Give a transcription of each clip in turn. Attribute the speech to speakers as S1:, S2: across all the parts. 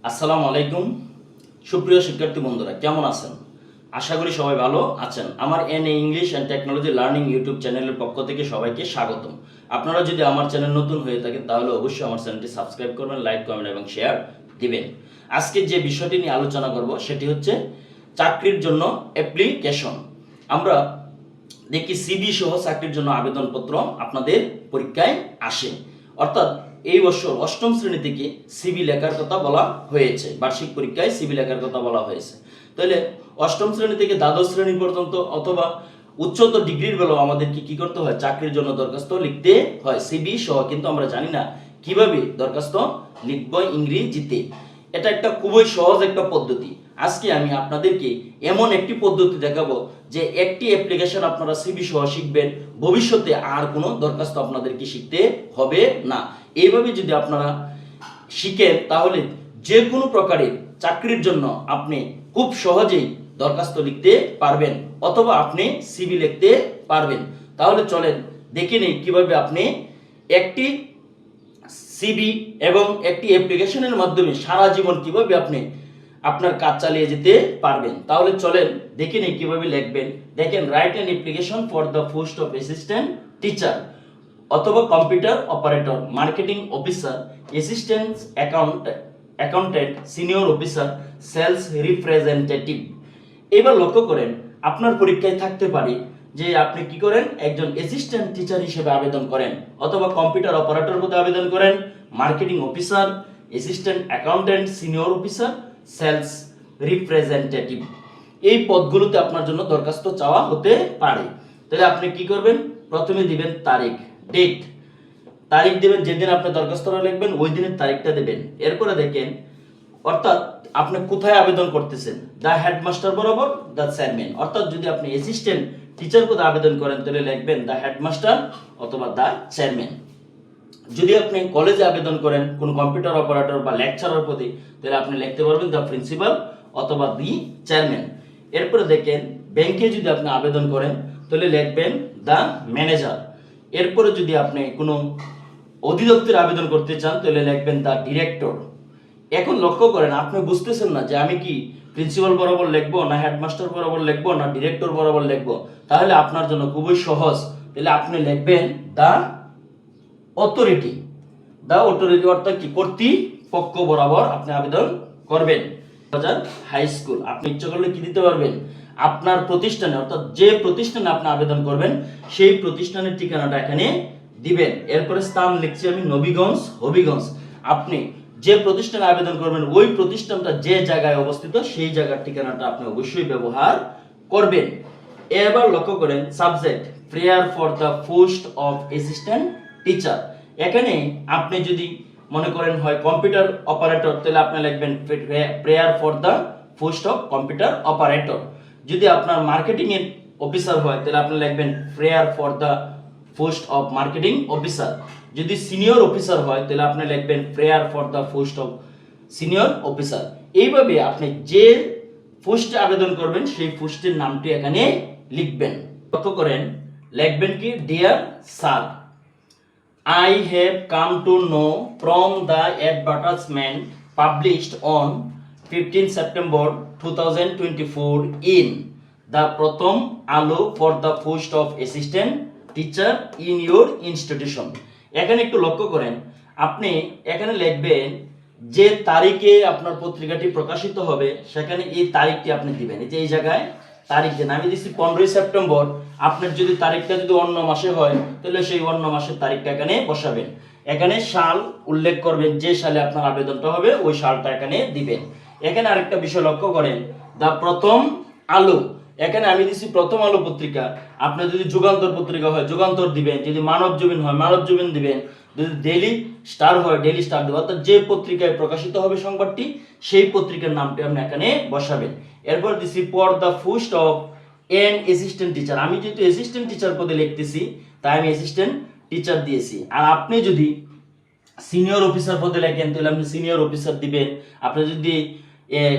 S1: আসসালামু আলাইকুম সুপ্রিয় শিক্ষার্থী বন্ধুরা, কেমন আছেন? আশা করি সবাই ভালো আছেন। আমার N English and technology learning YouTube চ্যানেলের পক্ষ থেকে সবাইকে স্বাগতম। আপনারা যদি আমার চ্যানেল নতুন হয়ে থাকেন তাহলে অবশ্যই আমার চ্যানেলটি সাবস্ক্রাইব করবেন, লাইক, কমেন্ট এবং শেয়ার দিবেন। আজকে যে বিষয়টি নিয়ে আলোচনা করব সেটি হচ্ছে চাকরির জন্য অ্যাপ্লিকেশন। আমরা দেখি সিভি সহ চাকরির জন্য আবেদনপত্র আপনাদের পরীক্ষায় আসে, অর্থাৎ এই বছর অষ্টম শ্রেণী থেকে সিভি লেখার কথা বলা হয়েছে, বার্ষিক পরীক্ষায় সিভি লেখার কথা বলা হয়েছে। তাহলে অষ্টম শ্রেণী থেকে দ্বাদশ শ্রেণী পর্যন্ত অথবা উচ্চতর ডিগ্রির বেলাও আমাদের কি করতে হয়? চাকরির জন্য দরখাস্ত লিখতে হয় সিভি সহ। কিন্তু আমরা জানি না কিভাবে দরখাস্ত লিখব ইংরেজিতে। এটা একটা খুবই সহজ একটা পদ্ধতি। আজকে আমি আপনাদেরকে এমন একটি পদ্ধতি দেখাবো যে একটি অ্যাপ্লিকেশন আপনারা সিভি সহ শিখবেন, ভবিষ্যতে আর কোনো দরখাস্ত আপনাদেরকে শিখতে হবে না। এইভাবে যদি আপনারা শিখেন তাহলে যে কোনো প্রকারের চাকরির জন্য আপনি খুব সহজেই দরখাস্ত লিখতে পারবেন অথবা আপনি সিভি লিখতে পারবেন। তাহলে চলেন দেখে নিই কিভাবে আপনি একটি সিভি এবং একটি অ্যাপ্লিকেশনের মাধ্যমে সারা জীবন কিভাবে আপনি আপনার কাজ চালিয়ে যেতে পারবেন। তাহলে চলেন দেখে নিই কিভাবে লিখবেন। দেখেন, write an application for the post of assistant teacher অথবা computer operator, marketing officer, assistant accountant, senior officer, sales representative. এবার লক্ষ্য করেন, আপনার পরীক্ষায় থাকতে পারে যে আপনি কি করেন, একজন অ্যাসিস্ট্যান্ট টিচার হিসেবে আবেদন করেন অথবা কম্পিউটার অপারেটর পদে আবেদন করেন, marketing officer, assistant accountant, senior officer, sales representative. এই পদগুলোতে আপনার জন্য দরখাস্ত চাওয়া হতে পারে। তাহলে আপনি কি করবেন? প্রথমে দিবেন তারিখ, ডেট, তারিখ দিবেন, যেদিন আপনি দরখাস্তটা লিখবেন ওই দিনের তারিখটা দেবেন। এরপরে দেখেন, অর্থাৎ আপনি কোথায় আবেদন করতেছেন, দ্য হেডমাস্টার বরাবর, দ্য চেয়ারম্যান। অর্থাৎ যদি আপনি অ্যাসিস্ট্যান্ট টিচার পদে আবেদন করেন তাহলে লিখবেন দ্য হেডমাস্টার অথবা দ্য চেয়ারম্যান। যদি আপনি কলেজে আবেদন করেন কোন কম্পিউটার অপারেটর বা লেকচারার পদে তাহলে আপনি লিখতে পারবেন দ্য প্রিন্সিপাল অথবা দি চেয়ারম্যান। এরপরে দেখেন, ব্যাংকে যদি আপনি আবেদন করেন তাহলে লিখবেন দ্য ম্যানেজার। এরপরে যদি আপনি কোনো অধিদপ্তরে আবেদন করতে চান তাহলে লিখবেন দ্য ডিরেক্টর। এখন লক্ষ্য করেন, আপনি বুঝতেছেন না যে আমি কি প্রিন্সিপাল বরাবর লিখবো না হেডমাস্টার বরাবর লিখবো না ডিরেক্টর বরাবর লিখবো। তাহলে আপনার জন্য খুবই সহজ। তাহলে আপনি লিখবেন দ্য অথরিটি। দ্য অথরিটি অর্থাৎ কি, কর্তৃপক্ষ বরাবর আপনি আবেদন করবেন। হাই স্কুল, আপনি ইচ্ছা করলে কি দিতে পারবেন, আপনার প্রতিষ্ঠানে অর্থাৎ যে প্রতিষ্ঠানে আপনি আবেদন করবেন সেই প্রতিষ্ঠানের ঠিকানাটা এখানে দিবেন। এরপরে স্থান লিখছি আমি নবীগঞ্জ, হবিগঞ্জ। আপনি যে প্রতিষ্ঠানে আবেদন করবেন ওই প্রতিষ্ঠানটা যে জায়গায় অবস্থিত সেই জায়গার ঠিকানাটা আপনি অবশ্যই ব্যবহার করবেন। এবার লক্ষ্য করেন, subject prayer for the post of assistant teacher. এখানে আপনি যদি মনে করেন হয় কম্পিউটার অপারেটর তাহলে আপনি লিখবেন prayer for the post of computer operator. যদি আপনার মার্কেটিং এর অফিসার হয় তাহলে আপনি লিখবেন prayer for the post of marketing officer. যদি সিনিয়র অফিসার হয় তাহলে আপনি লিখবেন prayer for the post of senior officer. এইভাবে আপনি যে পোস্টে আবেদন করবেন সেই পোস্টের নামটি এখানে লিখবেন। লক্ষ্য করেন, লিখবেন কি, dear sir, I have come to know from the advertisement published on 15 September 2024 in the Pratham Alo for the post of assistant teacher in your institution. এখানে একটু লক্ষ্য করেন, আপনি এখানে লিখবেন যে তারিখে আপনার পত্রিকাটি প্রকাশিত হবে সেখানে এই তারিখটি আপনি দিবেন। এই যে এই জায়গায় তারিখ দেন, আমি দিচ্ছি 15 সেপ্টেম্বর। আপনার যদি তারিখটা যদি অন্য মাসে হয় তাহলে সেই অন্য মাসের তারিখটা এখানে বসাবেন। এখানে সাল উল্লেখ করবেন, যে সালে আপনার আবেদনটা হবে ওই সালটা এখানে দিবেন। এখানে আরেকটা বিষয় লক্ষ্য করেন, দা প্রথম আলো, এখানে আমি দিচ্ছি প্রথম আলো পত্রিকা। আপনার যদি যুগান্তর পত্রিকা হয় যুগান্তর দিবেন, যদি মানব জমিন হয় মানব জমিন দিবেন, যদি ডেইলি স্টার হয় ডেইলি স্টার দেবেন। অর্থাৎ যে পত্রিকায় প্রকাশিত হবে সংবাদটি সেই পত্রিকার নামটি আপনি এখানে বসাবেন। এরপর দিছি for the post of N assistant teacher. আমি যেহেতু অ্যাসিস্ট্যান্ট টিচার পদে লিখতেছি তাই আমি অ্যাসিস্ট্যান্ট টিচার দিয়েছি। আর আপনি যদি সিনিয়র অফিসার পদে লেখেন তাহলে আপনি সিনিয়র অফিসার দিবেন। আপনি যদি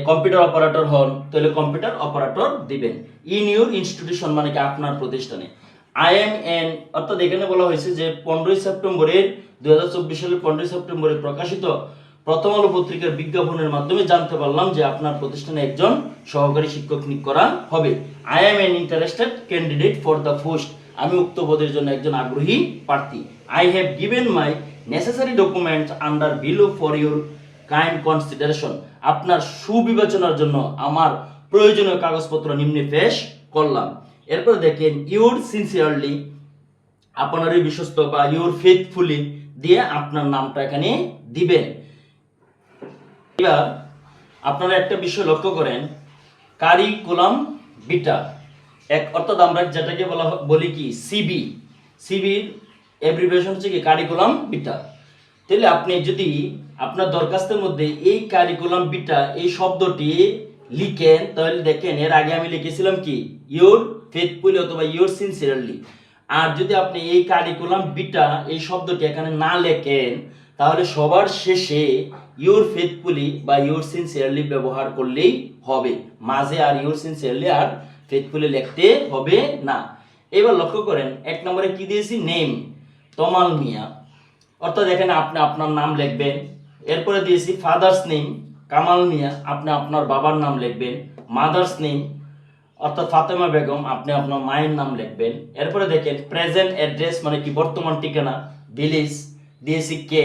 S1: কম্পিউটার অপারেটর হন তাহলে কম্পিউটার অপারেটর দিবেন। ইন ইউর ইনস্টিটিউশন মানে কি আপনার প্রতিষ্ঠানে। আই এম এন, অর্থাৎ এখানে বলা হয়েছে যে 15 সেপ্টেম্বরের 2024 সালের 15 সেপ্টেম্বরে প্রকাশিত প্রথম আলো পত্রিকার বিজ্ঞাপনের মাধ্যমে জানতে পারলাম যে আপনার প্রতিষ্ঠানে একজন সহকারী শিক্ষক নিয়োগ করা হবে। I am N interested candidate for the post. আমি উক্ত পদের জন্য একজন আগ্রহী প্রার্থী। I have given my necessary documents under below for your kind consideration. আপনার সুবিবেচনার জন্য আমার প্রয়োজনীয় কাগজপত্র নিম্নে পেশ করলাম। এরপর দেখেন ইউর সিনসিয়ারলি, আপনারই বিশ্বস্ত বা ইউর ফেথফুলি দিয়ে আপনার নামটা এখানে দিবেন। এবার আপনারা একটা বিষয় লক্ষ্য করেন, কারিকুলাম বিটা অর্থাৎ আমরা যেটাকে বলি কি সিবির অ্যাব্রিভিয়েশন হচ্ছে কি কারিকুলাম বিটা। তাহলে আপনি যদি আপনার দরখাস্তের মধ্যে এই কারিকুলাম বিটা এই শব্দটি লিখেন, তাহলে দেখেন এর আগে আমি লিখেছিলাম কি ইউর ফেথফুলি অথবা ইউর সিনসিয়ারলি। আর যদি আপনি এই কারিকুলাম বিটা এই শব্দটি এখানে না লেখেন, তাহলে সবার শেষে ইউর ফেথফুলি বা ইউর সিনসিয়ারলি ব্যবহার করলেই হবে, মাঝে আর ইউর সিনসিয়ারলি আর ফেথফুলি লিখতে হবে না। এবার লক্ষ্য করেন 1 নম্বরে কি দিয়েছি, নেম তমাল মিয়া, অর্থাৎ এখানে আপনি আপনার নাম লিখবেন। এরপরে দিয়েছি ফাদার্স নেম কামাল মিয়া, আপনি আপনার বাবার নাম লিখবেন। মাদার্স নেম অর্থাৎ ফাতেমা বেগম, আপনি আপনার মায়ের নাম লিখবেন। এরপরে দেখেন প্রেজেন্ট অ্যাড্রেস মানে কি বর্তমান ঠিকানা, ভিলেজ দিয়েছি কে,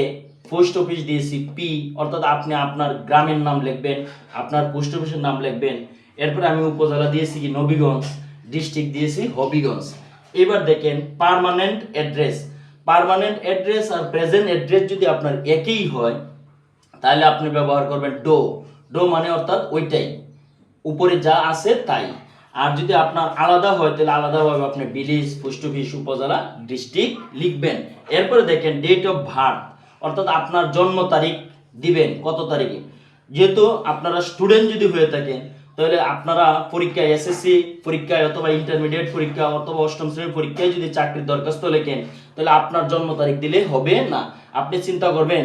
S1: পোস্ট অফিস দিয়েছি পি, অর্থাৎ আপনি আপনার গ্রামের নাম লিখবেন, আপনার পোস্ট অফিসের নাম লিখবেন। এরপরে আমি উপজেলা দিয়েছি কি নবীগঞ্জ, ডিস্ট্রিক্ট দিয়েছি হবিগঞ্জ। এবার দেখেন পার্মানেন্ট অ্যাড্রেস আর প্রেজেন্ট অ্যাড্রেস যদি আপনার একই হয়, তাহলে আপনি ব্যবহার করবেন ডো মানে অর্থাৎ ওইটাই, উপরে যা আছে তাই। আর যদি আপনার আলাদা হয় তাহলে আলাদাভাবে আপনি ভিলেজ, পোস্ট অফিস, উপজেলা, ডিস্ট্রিক্ট লিখবেন। এরপরে দেখেন ডেট অফ বার্থ, অর্থাৎ আপনার জন্ম তারিখ দিবেন কত তারিখে। যেহেতু আপনারা স্টুডেন্ট যদি হয়ে থাকেন, তাহলে আপনারা পরীক্ষায় এসএসসি পরীক্ষায় অথবা ইন্টারমিডিয়েট পরীক্ষা অথবা অষ্টম শ্রেণীর পরীক্ষায় যদি চাকরির দরখাস্ত লেখেন, তাহলে আপনার জন্ম তারিখ দিলে হবে না। আপনি চিন্তা করবেন,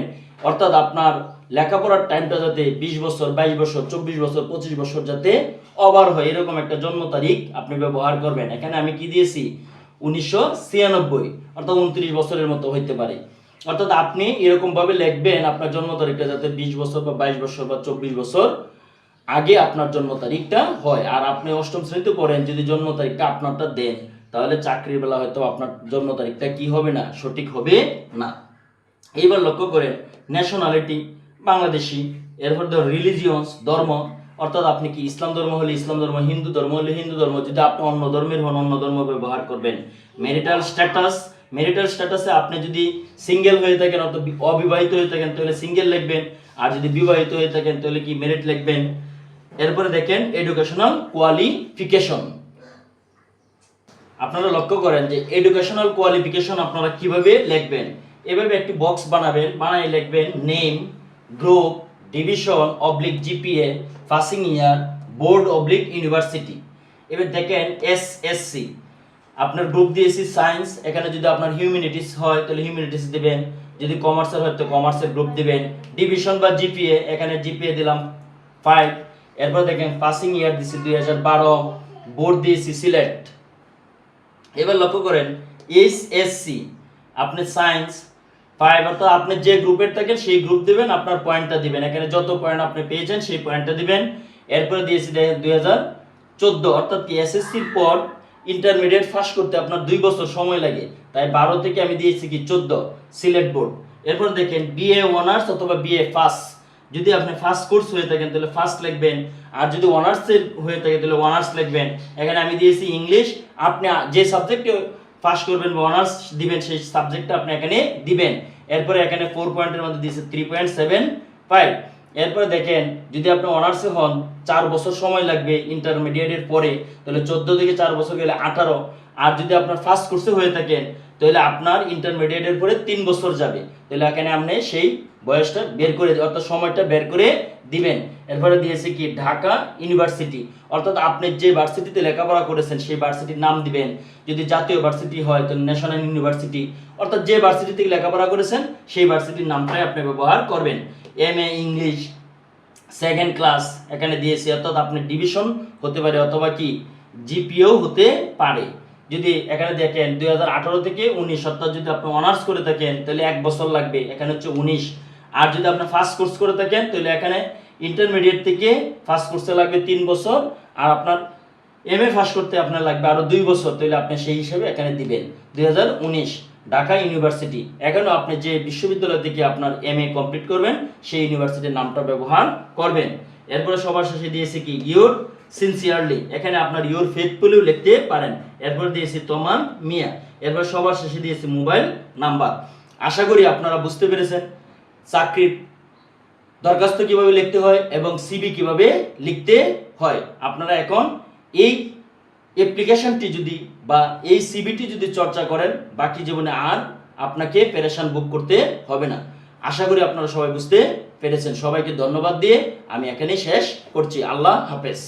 S1: অর্থাৎ আপনার লেখাপড়ার টাইমটা যাতে 20 বছর, 22 বছর, 24 বছর, 25 বছর যাতে ওভার হয়, এরকম একটা জন্ম তারিখ আপনি ব্যবহার করবেন। এখানে আমি কি দিয়েছি 1996, অর্থাৎ 29 বছরের মতো হইতে পারে। অর্থাৎ আপনি এরকম ভাবে লিখবেন আপনার জন্ম তারিখটা যাতে 20 বছর বা 22 বছর বা 24 বছর আগে আপনার জন্ম তারিখটা হয়। আর আপনি অষ্টম শ্রেণীতে পড়েন, যদি জন্ম তারিখটা আপনারটা দেন, তাহলে চাকরির বেলা হয়তো আপনার জন্ম তারিখটা কি হবে না, সঠিক হবে না। এইবার লক্ষ্য করেন ন্যাশনালিটি বাংলাদেশি। এরপর রিলিজিয়ন্স ধর্ম, অর্থাৎ আপনি কি ইসলাম ধর্ম হলে ইসলাম ধর্ম, হিন্দু ধর্ম হলে হিন্দু ধর্ম, যদি আপনি অন্য ধর্মের হন অন্য ধর্ম ব্যবহার করবেন। মেরিটাল স্ট্যাটাসে আপনি যদি সিঙ্গেল হয়ে থাকেন অর্থাৎ অবিবাহিত হয়ে থাকেন তাহলে সিঙ্গেল লিখবেন, আর যদি বিবাহিত হয়ে থাকেন তাহলে কি মেরিট লিখবেন। এরপরে দেখেন এডুকেশনাল কোয়ালিফিকেশন, আপনারা লক্ষ্য করেন যে এডুকেশনাল কোয়ালিফিকেশন আপনারা কিভাবে লিখবেন। এভাবে একটি বক্স বানাবেন, বানাই লিখবেন name, group, division oblique GPA, passing ইয়ার, বোর্ড অবলিক ইউনিভার্সিটি। এবার দেখেন এসএসসি, আপনার গ্রুপ দিয়েছি সায়েন্স, এখানে যদি আপনার হিউম্যানিটিস হয় তাহলে হিউম্যানিটিস দিবেন, যদি কমার্সের হয় তো কমার্সের গ্রুপ দিবেন। ডিভিশন বা জিপিএ, এখানে জিপিএ দিলাম 5। এরপর দেখেন পাসিং ইয়ার দিয়েছি 2012, বোর্ড দিয়েছি সিলেট। এবার লক্ষ্য করেন এসএসসি, আপনি সায়েন্স 5, অর্থাৎ আপনি যে গ্রুপের থাকেন সেই গ্রুপ দিবেন, আপনার পয়েন্টটা দিবেন, এখানে যত পয়েন্ট আপনি পেয়েছেন সেই পয়েন্টটা দিবেন। এরপরে দিয়েছি 2014, অর্থাৎ কি এসএসসির পর ইন্টারমিডিয়েট পাস করতে আপনার 2 বছর সময় লাগে, তাই 12 থেকে আমি দিয়েছি কি 14 সিলেট বোর্ড। এরপর দেখেন বিএ অনার্স অথবা বিএ ফার্স্ট, যদি আপনি ফার্স্ট কোর্স হয়ে থাকেন তাহলে ফার্স্ট লিখবেন, আর যদি অনার্সের হয়ে থাকে তাহলে অনার্স লিখবেন। এখানে আমি দিয়েছি ইংলিশ, আপনি যে সাবজেক্টে পাস করবেন বা অনার্স দিবেন সেই সাবজেক্টটা আপনি এখানে দিবেন। এরপরে এখানে 4 পয়েন্টের মধ্যে দিয়েছি 3.75। এরপরে দেখেন যদি আপনি অনার্সে হন 4 বছর সময় লাগবে ইন্টারমিডিয়েটের পরে, তাহলে 14 থেকে 4 বছর গেলে 18। আর যদি আপনার ফার্স্ট কোর্সে হয়ে থাকেন তাহলে আপনার ইন্টারমিডিয়েটের পরে 3 বছর যাবে, তাহলে এখানে আপনি সেই বয়সটা বের করে অর্থাৎ সময়টা বের করে দিবেন। এরপরে দিয়েছে কি ঢাকা ইউনিভার্সিটি, অর্থাৎ আপনি যে ভার্সিটিতে লেখাপড়া করেছেন সেই ভার্সিটির নাম দিবেন, যদি জাতীয় ভার্সিটি হয় তাহলে ন্যাশনাল ইউনিভার্সিটি, অর্থাৎ যে ভার্সিটি থেকে লেখাপড়া করেছেন সেই ভার্সিটির নামটাই আপনি ব্যবহার করবেন। এমএ ইংলিশ 2nd ক্লাস এখানে দিয়েছি, অর্থাৎ আপনি ডিভিশন হতে পারে অথবা কি জিপিও হতে পারে। যদি এখানে দেখেন 2018 থেকে 19, অর্থাৎ যদি আপনি অনার্স করে থাকেন তাহলে 1 বছর লাগবে, এখানে হচ্ছে 19। আর যদি আপনি ফার্স্ট কোর্স করে থাকেন তাহলে এখানে ইন্টারমিডিয়েট থেকে ফার্স্ট কোর্সে লাগবে 3 বছর, আর আপনার এমএ পাস করতে আপনার লাগবে আরো 2 বছর, তাহলে আপনি সেই হিসাবে এখানে দিবেন 2019 ঢাকা ইউনিভার্সিটি। এখানেও আপনি যে বিশ্ববিদ্যালয় থেকে আপনার এমএ কমপ্লিট করবেন সেই ইউনিভার্সিটির নামটা ব্যবহার করবেন। এরপরে সবার শেষে দিয়েছি কি ইউর সিনসিয়ারলি, এখানে আপনার ইউর ফেথফুলিও লিখতে পারেন। এরপর দিয়েছি তোমান মিয়া। এরপর সবার শেষে দিয়েছি মোবাইল নাম্বার। আশা করি আপনারা বুঝতে পেরেছেন চাকরির দরখাস্ত কিভাবে লিখতে হয় এবং সিভি কিভাবে লিখতে হয়। আপনারা এখন এই অ্যাপ্লিকেশনটি যদি বা এই সিভিটি যদি চর্চা করেন, বাকি জীবনে আর আপনাকে পেরেশান বুক করতে হবে না। আশা করি আপনারা সবাই বুঝতে পেরেছেন। সবাইকে ধন্যবাদ দিয়ে আমি এখানেই শেষ করছি। আল্লাহ হাফেজ।